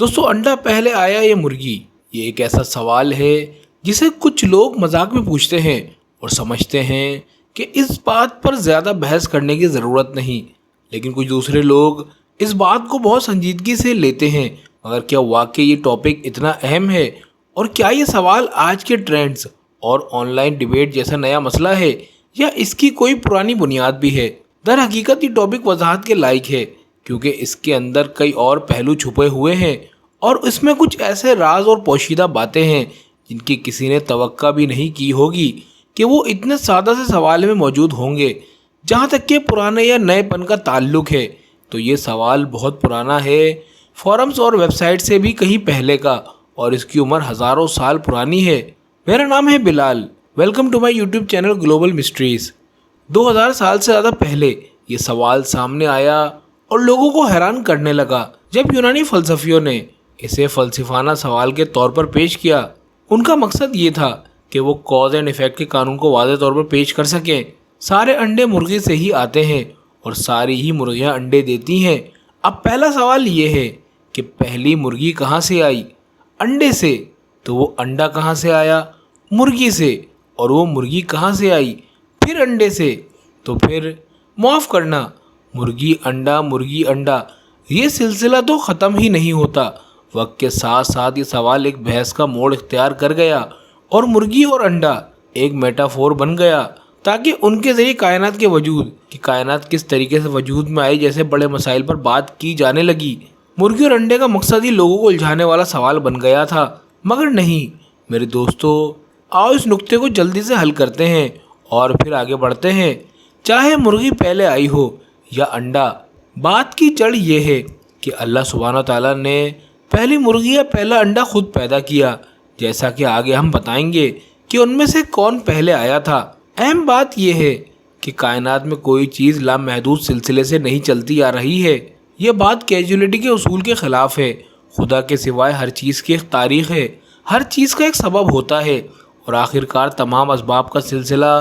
دوستو، انڈا پہلے آیا یا مرغی؟ یہ ایک ایسا سوال ہے جسے کچھ لوگ مذاق میں پوچھتے ہیں اور سمجھتے ہیں کہ اس بات پر زیادہ بحث کرنے کی ضرورت نہیں، لیکن کچھ دوسرے لوگ اس بات کو بہت سنجیدگی سے لیتے ہیں۔ مگر کیا واقعی یہ ٹاپک اتنا اہم ہے؟ اور کیا یہ سوال آج کے ٹرینڈز اور آن لائن ڈیبیٹ جیسا نیا مسئلہ ہے یا اس کی کوئی پرانی بنیاد بھی ہے؟ در حقیقت یہ ٹاپک وضاحت کے لائق ہے، کیونکہ اس کے اندر کئی اور پہلو چھپے ہوئے ہیں اور اس میں کچھ ایسے راز اور پوشیدہ باتیں ہیں جن کی کسی نے توقع بھی نہیں کی ہوگی کہ وہ اتنے سادہ سے سوال میں موجود ہوں گے۔ جہاں تک کہ پرانے یا نئے پن کا تعلق ہے تو یہ سوال بہت پرانا ہے، فورمز اور ویب سائٹ سے بھی کہیں پہلے کا، اور اس کی عمر ہزاروں سال پرانی ہے۔ میرا نام ہے Bilal, welcome to my YouTube channel global mysteries. 2000 سال سے زیادہ پہلے یہ سوال سامنے آیا اور لوگوں کو حیران کرنے لگا جب یونانی فلسفیوں نے اسے فلسفانہ سوال کے طور پر پیش کیا۔ ان کا مقصد یہ تھا کہ وہ کاز اینڈ ایفیکٹ کے قانون کو واضح طور پر پیش کر سکیں۔ سارے انڈے مرغی سے ہی آتے ہیں اور ساری ہی مرغیاں انڈے دیتی ہیں۔ اب پہلا سوال یہ ہے کہ پہلی مرغی کہاں سے آئی؟ انڈے سے۔ تو وہ انڈا کہاں سے آیا؟ مرغی سے۔ اور وہ مرغی کہاں سے آئی؟ پھر انڈے سے۔ تو پھر معاف کرنا، مرغی انڈا، یہ سلسلہ تو ختم ہی نہیں ہوتا۔ وقت کے ساتھ ساتھ یہ سوال ایک بحث کا موڑ اختیار کر گیا اور مرغی اور انڈا ایک میٹافور بن گیا، تاکہ ان کے ذریعے کائنات کے وجود کہ کائنات کس طریقے سے وجود میں آئی جیسے بڑے مسائل پر بات کی جانے لگی۔ مرغی اور انڈے کا مقصد ہی لوگوں کو الجھانے والا سوال بن گیا تھا، مگر نہیں میرے دوستو، آؤ اس نقطے کو جلدی سے حل کرتے ہیں اور پھر آگے بڑھتے ہیں۔ چاہے مرغی پہلے آئی ہو یا انڈا، بات کی جڑ یہ ہے کہ اللہ سبحانہ تعالیٰ نے پہلی مرغی یا پہلا انڈا خود پیدا کیا، جیسا کہ آگے ہم بتائیں گے کہ ان میں سے کون پہلے آیا تھا۔ اہم بات یہ ہے کہ کائنات میں کوئی چیز لامحدود سلسلے سے نہیں چلتی آ رہی ہے۔ یہ بات کیجولیٹی کے اصول کے خلاف ہے۔ خدا کے سوائے ہر چیز کی ایک تاریخ ہے، ہر چیز کا ایک سبب ہوتا ہے، اور آخرکار تمام اسباب کا سلسلہ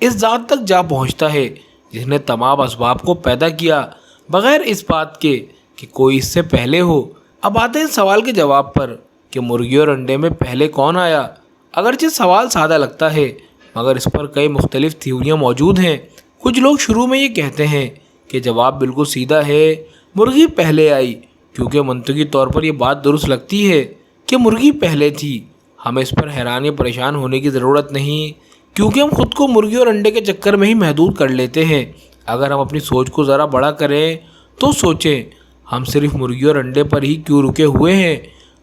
اس ذات تک جا پہنچتا ہے جس نے تمام اسباب کو پیدا کیا، بغیر اس بات کے کہ کوئی اس سے پہلے ہو۔ اب آتے ہیں سوال کے جواب پر کہ مرغی اور انڈے میں پہلے کون آیا۔ اگرچہ سوال سادہ لگتا ہے، مگر اس پر کئی مختلف تھیوریاں موجود ہیں۔ کچھ لوگ شروع میں یہ کہتے ہیں کہ جواب بالکل سیدھا ہے، مرغی پہلے آئی، کیونکہ منطقی طور پر یہ بات درست لگتی ہے کہ مرغی پہلے تھی۔ ہمیں اس پر حیران یا پریشان ہونے کی ضرورت نہیں، کیونکہ ہم خود کو مرغی اور انڈے کے چکر میں ہی محدود کر لیتے ہیں۔ اگر ہم اپنی سوچ کو ذرا بڑا کریں تو سوچیں، ہم صرف مرغی اور انڈے پر ہی کیوں رکے ہوئے ہیں؟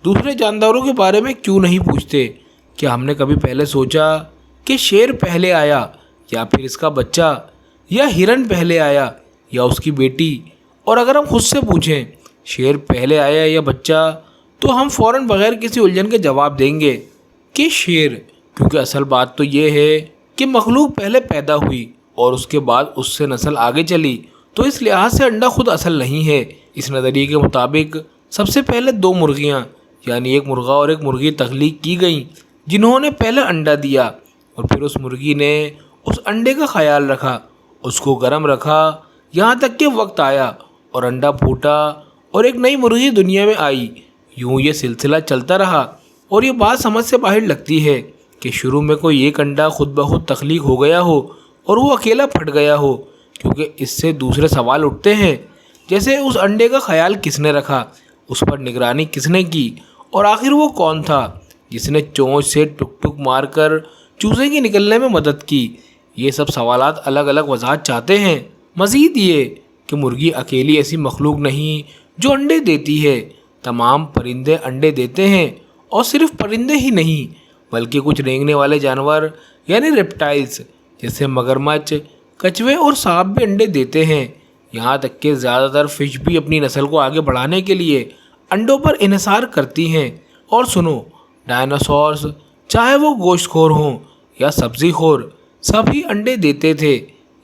دوسرے جانداروں کے بارے میں کیوں نہیں پوچھتے؟ کیا ہم نے کبھی پہلے سوچا کہ شیر پہلے آیا یا پھر اس کا بچہ، یا ہرن پہلے آیا یا اس کی بیٹی؟ اور اگر ہم خود سے پوچھیں شیر پہلے آیا یا بچہ، تو ہم فوراً بغیر کسی الجھن کے جواب دیں گے کہ شیر، کیونکہ اصل بات تو یہ ہے کہ مخلوق پہلے پیدا ہوئی اور اس کے بعد اس سے نسل آگے چلی، تو اس لحاظ سے انڈا خود اصل نہیں ہے۔ اس نظریے کے مطابق سب سے پہلے دو مرغیاں، یعنی ایک مرغا اور ایک مرغی تخلیق کی گئیں، جنہوں نے پہلے انڈا دیا، اور پھر اس مرغی نے اس انڈے کا خیال رکھا، اس کو گرم رکھا، یہاں تک کہ وقت آیا اور انڈا پھوٹا اور ایک نئی مرغی دنیا میں آئی۔ یوں یہ سلسلہ چلتا رہا، اور یہ بات سمجھ سے باہر لگتی ہے کہ شروع میں کوئی ایک انڈا خود بخود تخلیق ہو گیا ہو اور وہ اکیلا پھٹ گیا ہو، کیونکہ اس سے دوسرے سوال اٹھتے ہیں، جیسے اس انڈے کا خیال کس نے رکھا، اس پر نگرانی کس نے کی، اور آخر وہ کون تھا جس نے چونچ سے ٹک ٹک مار کر چوزے کی نکلنے میں مدد کی؟ یہ سب سوالات الگ الگ وضاحت چاہتے ہیں۔ مزید یہ کہ مرغی اکیلی ایسی مخلوق نہیں جو انڈے دیتی ہے، تمام پرندے انڈے دیتے ہیں، اور صرف پرندے ہی نہیں بلکہ کچھ رینگنے والے جانور یعنی ریپٹائلز جیسے مگرمچھ، کچھوے اور سانپ بھی انڈے دیتے ہیں۔ یہاں تک کہ زیادہ تر فش بھی اپنی نسل کو آگے بڑھانے کے لیے انڈوں پر انحصار کرتی ہیں۔ اور سنو، ڈائناسورز چاہے وہ گوشت خور ہوں یا سبزی خور، سبھی انڈے دیتے تھے،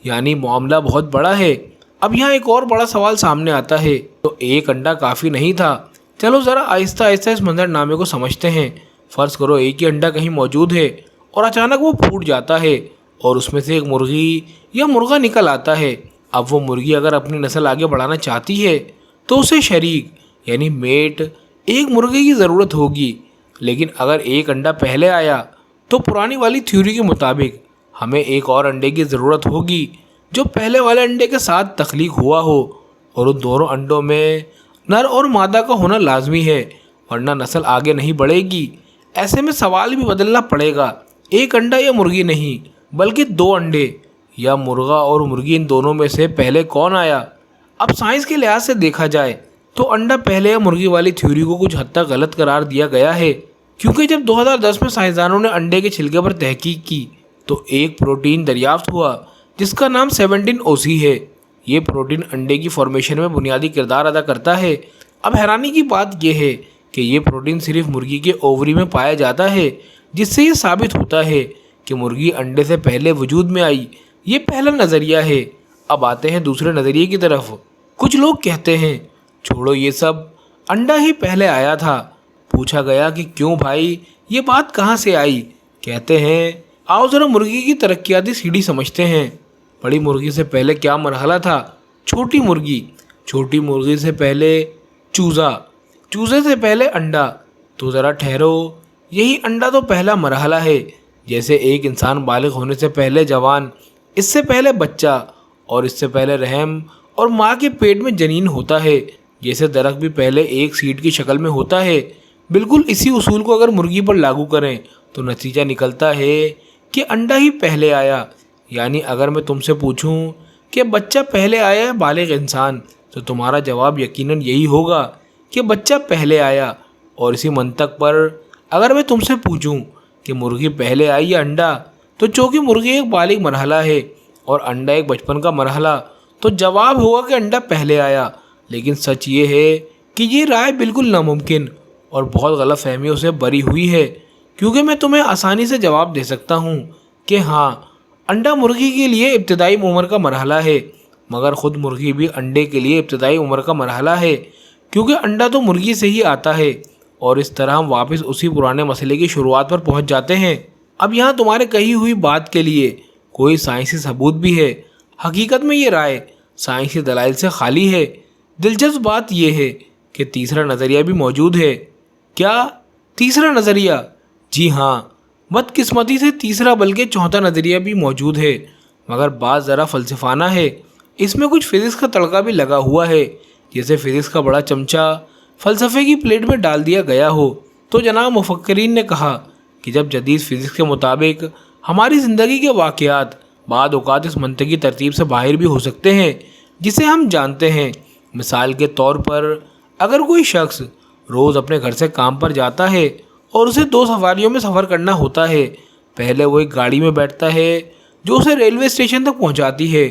یعنی معاملہ بہت بڑا ہے۔ اب یہاں ایک اور بڑا سوال سامنے آتا ہے، تو ایک انڈا کافی نہیں تھا؟ چلو ذرا آہستہ آہستہ اس منظر نامے کو سمجھتے ہیں۔ فرض کرو ایک ہی انڈا کہیں موجود ہے اور اچانک وہ پھوٹ جاتا ہے اور اس میں سے ایک مرغی یا مرغا نکل آتا ہے۔ اب وہ مرغی اگر اپنی نسل آگے بڑھانا چاہتی ہے تو اسے شریک یعنی میٹ ایک مرغے کی ضرورت ہوگی، لیکن اگر ایک انڈا پہلے آیا تو پرانی والی تھیوری کے مطابق ہمیں ایک اور انڈے کی ضرورت ہوگی جو پہلے والے انڈے کے ساتھ تخلیق ہوا ہو، اور ان دونوں انڈوں میں نر اور مادہ کا ہونا لازمی ہے، ورنہ نسل آگے نہیں بڑھے گی۔ ایسے میں سوال بھی بدلنا پڑے گا، ایک انڈا یا مرغی نہیں بلکہ دو انڈے، یا مرغا اور مرغی، ان دونوں میں سے پہلے کون آیا؟ اب سائنس کے لحاظ سے دیکھا جائے تو انڈا پہلے یا مرغی والی تھیوری کو کچھ حد تک غلط قرار دیا گیا ہے، کیونکہ جب 2010 میں سائنسدانوں نے انڈے کے چھلکے پر تحقیق کی تو ایک پروٹین دریافت ہوا جس کا نام 17OC ہے۔ یہ پروٹین انڈے کی فارمیشن میں بنیادی کردار ادا کرتا ہے۔ اب حیرانی کی بات یہ ہے کہ یہ پروٹین صرف مرغی کے اووری میں پایا جاتا ہے، جس سے یہ ثابت ہوتا ہے کہ مرغی انڈے سے پہلے وجود میں آئی۔ یہ پہلا نظریہ ہے۔ اب آتے ہیں دوسرے نظریے کی طرف۔ کچھ لوگ کہتے ہیں چھوڑو یہ سب، انڈا ہی پہلے آیا تھا۔ پوچھا گیا کہ کیوں بھائی، یہ بات کہاں سے آئی؟ کہتے ہیں آؤ ذرا مرغی کی ترقیاتی سیڑھی سمجھتے ہیں۔ بڑی مرغی سے پہلے کیا مرحلہ تھا؟ چھوٹی مرغی، چھوٹی مرغی سے پہلے چوزا، چوزے سے پہلے انڈا۔ تو ذرا ٹھہرو، یہی انڈا تو پہلا مرحلہ ہے۔ جیسے ایک انسان بالغ ہونے سے پہلے جوان، اس سے پہلے بچہ، اور اس سے پہلے رحم اور ماں کے پیٹ میں جنین ہوتا ہے۔ جیسے درخت بھی پہلے ایک سیڈ کی شکل میں ہوتا ہے، بالکل اسی اصول کو اگر مرغی پر لاگو کریں تو نتیجہ نکلتا ہے کہ انڈا ہی پہلے آیا۔ یعنی اگر میں تم سے پوچھوں کہ بچہ پہلے آیا یا بالغ انسان، تو تمہارا جواب یقیناً یہی ہوگا کہ بچہ پہلے آیا۔ اور اسی منطق پر اگر میں تم سے پوچھوں کہ مرغی پہلے آئی یا انڈا، تو چونکہ مرغی ایک بالغ مرحلہ ہے اور انڈا ایک بچپن کا مرحلہ، تو جواب ہوگا کہ انڈا پہلے آیا۔ لیکن سچ یہ ہے کہ یہ رائے بالکل ناممکن اور بہت غلط فہمیوں سے بری ہوئی ہے، کیونکہ میں تمہیں آسانی سے جواب دے سکتا ہوں کہ ہاں، انڈا مرغی کے لیے ابتدائی عمر کا مرحلہ ہے، مگر خود مرغی بھی انڈے کے لیے ابتدائی عمر کا مرحلہ ہے، کیونکہ انڈا تو مرغی سے ہی آتا ہے۔ اور اس طرح ہم واپس اسی پرانے مسئلے کی شروعات پر پہنچ جاتے ہیں۔ اب یہاں تمہارے کہی ہوئی بات کے لیے کوئی سائنسی ثبوت بھی ہے؟ حقیقت میں یہ رائے سائنسی دلائل سے خالی ہے۔ دلچسپ بات یہ ہے کہ تیسرا نظریہ بھی موجود ہے۔ کیا تیسرا نظریہ؟ جی ہاں، بدقسمتی سے تیسرا بلکہ چوتھا نظریہ بھی موجود ہے، مگر بات ذرا فلسفانہ ہے۔ اس میں کچھ فزکس کا تڑکا بھی لگا ہوا ہے، جیسے فزکس کا بڑا چمچہ فلسفے کی پلیٹ میں ڈال دیا گیا ہو۔ تو جناب مفکرین نے کہا کہ جب جدید فزکس کے مطابق ہماری زندگی کے واقعات بعض اوقات اس منطقی ترتیب سے باہر بھی ہو سکتے ہیں جسے ہم جانتے ہیں۔ مثال کے طور پر اگر کوئی شخص روز اپنے گھر سے کام پر جاتا ہے اور اسے 2 سواریوں میں سفر کرنا ہوتا ہے، پہلے وہ ایک گاڑی میں بیٹھتا ہے جو اسے ریلوے اسٹیشن تک پہنچاتی ہے،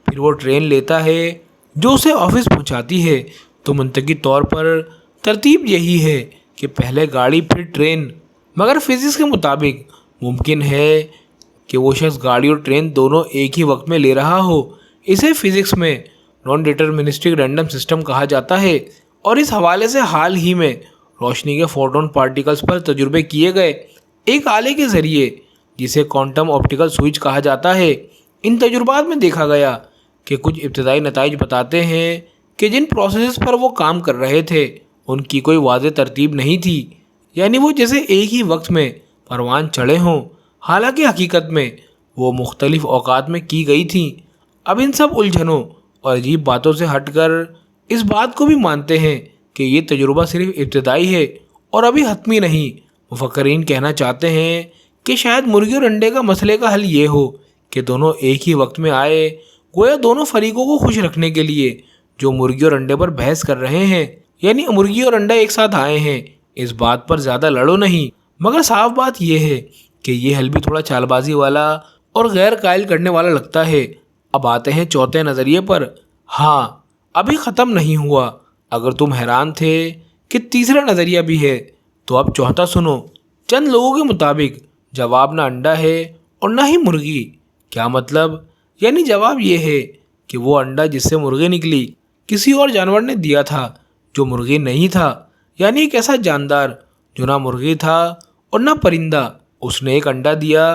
پھر وہ ٹرین لیتا ہے جو اسے آفس پہنچاتی ہے، تو منطقی طور پر ترتیب یہی ہے کہ پہلے گاڑی پھر ٹرین۔ مگر فزکس کے مطابق ممکن ہے کہ وہ شخص گاڑی اور ٹرین دونوں ایک ہی وقت میں لے رہا ہو۔ اسے فزکس میں نان ڈٹرمنسٹک رینڈم سسٹم کہا جاتا ہے، اور اس حوالے سے حال ہی میں روشنی کے فوٹون پارٹیکلز پر تجربے کیے گئے ایک آلے کے ذریعے جسے کوانٹم آپٹیکل سوئچ کہا جاتا ہے۔ ان تجربات میں دیکھا گیا کہ کچھ ابتدائی نتائج بتاتے ہیں کہ جن پروسیسز پر وہ کام کر رہے تھے ان کی کوئی واضح ترتیب نہیں تھی، یعنی وہ جیسے ایک ہی وقت میں پروان چڑھے ہوں، حالانکہ حقیقت میں وہ مختلف اوقات میں کی گئی تھیں۔ اب ان سب الجھنوں اور عجیب باتوں سے ہٹ کر اس بات کو بھی مانتے ہیں کہ یہ تجربہ صرف ابتدائی ہے اور ابھی حتمی نہیں۔ مفکرین کہنا چاہتے ہیں کہ شاید مرغی اور انڈے کا مسئلے کا حل یہ ہو کہ دونوں ایک ہی وقت میں آئے، گویا دونوں فریقوں کو خوش رکھنے کے لیے جو مرغی اور انڈے پر بحث کر رہے ہیں، یعنی مرغی اور انڈا ایک ساتھ آئے ہیں، اس بات پر زیادہ لڑو نہیں۔ مگر صاف بات یہ ہے کہ یہ حل بھی تھوڑا چال بازی والا اور غیر قائل کرنے والا لگتا ہے۔ اب آتے ہیں چوتھے نظریے پر۔ ہاں، ابھی ختم نہیں ہوا۔ اگر تم حیران تھے کہ تیسرا نظریہ بھی ہے تو اب چوتھا سنو۔ چند لوگوں کے مطابق جواب نہ انڈا ہے اور نہ ہی مرغی۔ کیا مطلب؟ یعنی جواب یہ ہے کہ وہ انڈا جس سے مرغی نکلی کسی اور جانور نے دیا تھا جو مرغی نہیں تھا، یعنی ایک ایسا جاندار جو نہ مرغی تھا اور نہ پرندہ، اس نے ایک انڈا دیا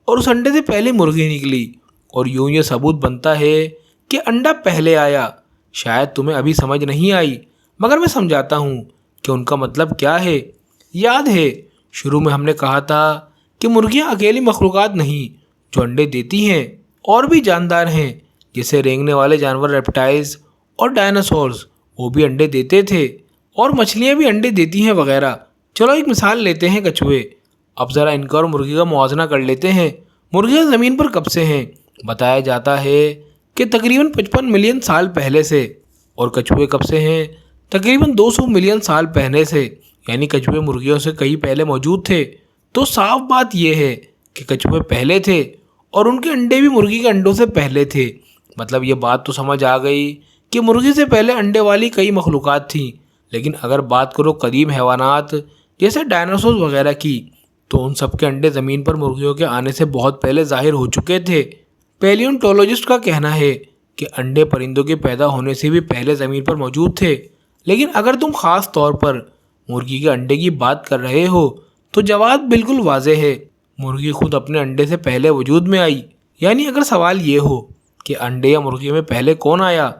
اور اس انڈے سے پہلے مرغی نکلی، اور یوں یہ ثبوت بنتا ہے کہ انڈا پہلے آیا۔ شاید تمہیں ابھی سمجھ نہیں آئی، مگر میں سمجھاتا ہوں کہ ان کا مطلب کیا ہے؟ یاد ہے شروع میں ہم نے کہا تھا کہ مرغیاں اکیلی مخلوقات نہیں جو انڈے دیتی ہیں، اور بھی جاندار ہیں جیسے رینگنے والے جانور ریپٹائلز اور ڈائناسورز، وہ بھی انڈے دیتے تھے، اور مچھلیاں بھی انڈے دیتی ہیں وغیرہ۔ چلو ایک مثال لیتے ہیں کچھوے۔ اب ذرا ان کا اور مرغی کا موازنہ کر لیتے ہیں۔ مرغیاں زمین پر کب سے ہیں؟ بتایا جاتا ہے کہ تقریباً 55 ملین سال پہلے سے۔ اور کچھوے کب سے ہیں؟ تقریباً 200 ملین سال پہلے سے، یعنی کچھوے مرغیوں سے کہیں پہلے موجود تھے۔ تو صاف بات یہ ہے کہ کچھوے پہلے تھے اور ان کے انڈے بھی مرغی کے انڈوں سے پہلے تھے۔ مطلب یہ بات تو سمجھ آ گئی کہ مرغی سے پہلے انڈے والی کئی مخلوقات تھیں۔ لیکن اگر بات کرو قدیم حیوانات جیسے ڈائناسور وغیرہ کی، تو ان سب کے انڈے زمین پر مرغیوں کے آنے سے بہت پہلے ظاہر ہو چکے تھے۔ پیلیونٹولوجسٹ کا کہنا ہے کہ انڈے پرندوں کے پیدا ہونے سے بھی پہلے زمین پر موجود تھے۔ لیکن اگر تم خاص طور پر مرغی کے انڈے کی بات کر رہے ہو تو جواب بالکل واضح ہے، مرغی خود اپنے انڈے سے پہلے وجود میں آئی۔ یعنی اگر سوال یہ ہو کہ انڈے یا مرغی میں پہلے کون آیا،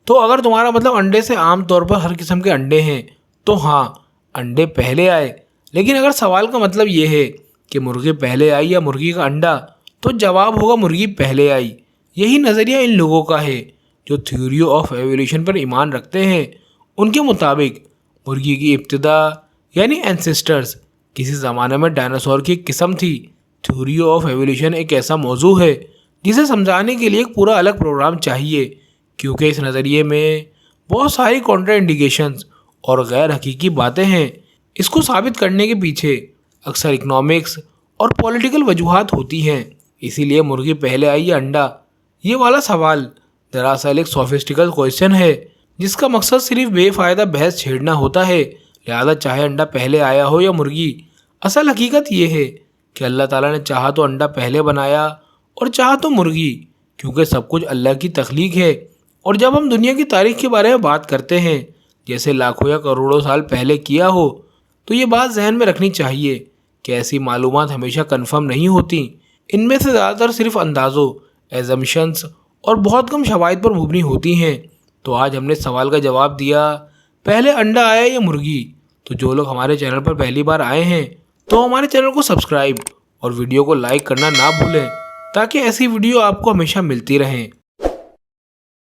تو اگر تمہارا مطلب انڈے سے عام طور پر ہر قسم کے انڈے ہیں تو ہاں، انڈے پہلے آئے۔ لیکن اگر سوال کا مطلب یہ ہے کہ مرغی پہلے آئی یا مرغی کا انڈا، تو جواب ہوگا مرغی پہلے آئی۔ یہی نظریہ ان لوگوں کا ہے جو تھیوری آف ایولیوشن پر ایمان رکھتے ہیں۔ ان کے مطابق مرغی کی ابتدا یعنی اینسسٹرز کسی زمانے میں ڈائناسور کی ایک قسم تھی۔ تھیوری آف ایولیوشن ایک ایسا موضوع ہے جسے سمجھانے کے لیے ایک پورا الگ پروگرام چاہیے، کیونکہ اس نظریے میں بہت ساری کانٹرا انڈیکیشنز اور غیر حقیقی باتیں ہیں۔ اس کو ثابت کرنے کے پیچھے اکثر اکنامکس اور پولیٹیکل وجوہات ہوتی ہیں۔ اسی لیے مرغی پہلے آئی یا انڈا، یہ والا سوال دراصل ایک سوفسٹیکل کویسچن ہے جس کا مقصد صرف بے فائدہ بحث چھیڑنا ہوتا ہے۔ لہذا چاہے انڈا پہلے آیا ہو یا مرغی، اصل حقیقت یہ ہے کہ اللہ تعالیٰ نے چاہا تو انڈا پہلے بنایا اور چاہا تو مرغی، کیونکہ سب کچھ اللہ کی تخلیق ہے۔ اور جب ہم دنیا کی تاریخ کے بارے میں بات کرتے ہیں جیسے لاکھوں یا کروڑوں سال پہلے کیا ہو، تو یہ بات ذہن میں رکھنی چاہیے کہ ایسی معلومات ہمیشہ کنفرم نہیں ہوتی۔ ان میں سے زیادہ تر صرف اندازوں، ایزمپشنز اور بہت کم شواہد پر مبنی ہوتی ہیں۔ تو آج ہم نے سوال کا جواب دیا، پہلے انڈا آیا یا مرغی؟ تو جو لوگ ہمارے چینل پر پہلی بار آئے ہیں تو ہمارے چینل کو سبسکرائب اور ویڈیو کو لائک کرنا نہ بھولیں تاکہ ایسی ویڈیو آپ کو ہمیشہ ملتی رہیں۔